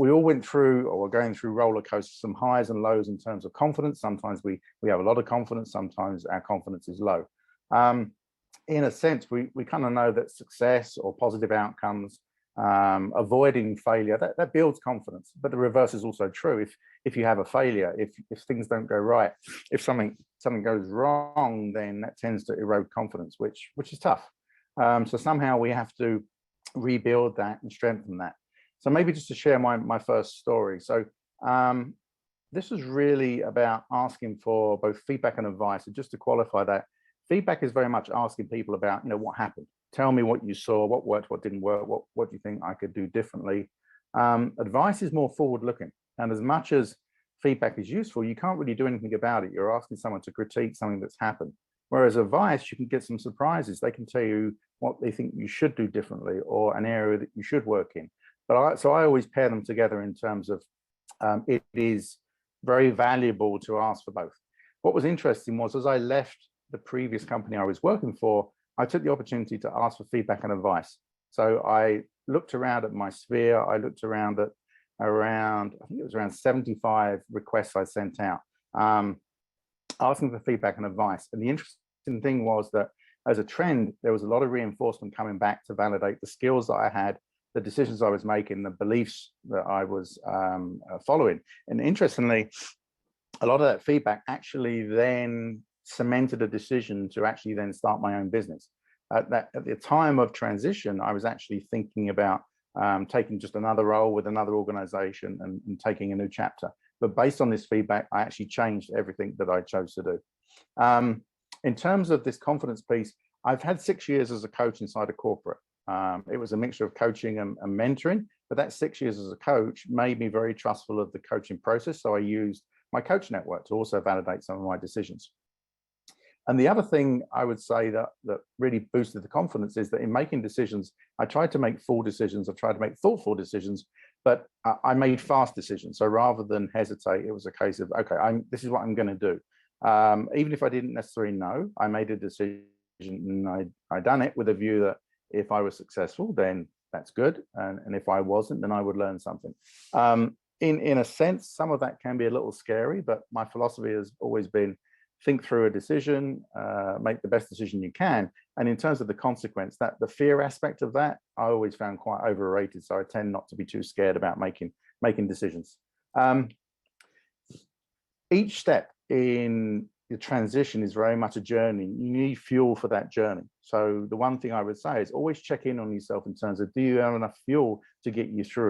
we all went through, or we're going through roller coasters, some highs and lows in terms of confidence. Sometimes we have a lot of confidence, sometimes our confidence is low. In a sense, we kind of know that success or positive outcomes, avoiding failure, that builds confidence. But the reverse is also true. If you have a failure, if things don't go right, if something goes wrong, then that tends to erode confidence, which is tough. So somehow we have to rebuild that and strengthen that. So maybe just to share my first story. So this was really about asking for both feedback and advice. And just to qualify that, feedback is very much asking people about, what happened. Tell me what you saw, what worked, what didn't work, what do you think I could do differently? Advice is more forward-looking. And as much as feedback is useful, you can't really do anything about it. You're asking someone to critique something that's happened. Whereas advice, you can get some surprises. They can tell you what they think you should do differently or an area that you should work in. So I always pair them together in terms of it is very valuable to ask for both. What was interesting was, as I left the previous company I was working for, I took the opportunity to ask for feedback and advice. So I looked around at my sphere. I looked around at I think it was around 75 requests I sent out, asking for feedback and advice. And the interesting thing was that as a trend, there was a lot of reinforcement coming back to validate the skills that I had, the decisions I was making, the beliefs that I was following. And interestingly, a lot of that feedback actually then cemented a decision to actually then start my own business. At the time of transition, I was actually thinking about taking just another role with another organization and taking a new chapter. But based on this feedback, I actually changed everything that I chose to do. In terms of this confidence piece, I've had 6 years as a coach inside a corporate. It was a mixture of coaching and mentoring, but that 6 years as a coach made me very trustful of the coaching process. So I used my coach network to also validate some of my decisions. And the other thing I would say that really boosted the confidence is that in making decisions, I tried to make full decisions. I tried to make thoughtful decisions, but I made fast decisions. So rather than hesitate, it was a case of, okay, this is what I'm going to do. Even if I didn't necessarily know, I made a decision and I done it with a view that if I was successful, then that's good. And if I wasn't, then I would learn something. In a sense, some of that can be a little scary, but my philosophy has always been think through a decision, make the best decision you can. And in terms of the consequence, the fear aspect of that, I always found quite overrated. So I tend not to be too scared about making decisions. Each step in the transition is very much a journey. You need fuel for that journey. So the one thing I would say is always check in on yourself in terms of, do you have enough fuel to get you through?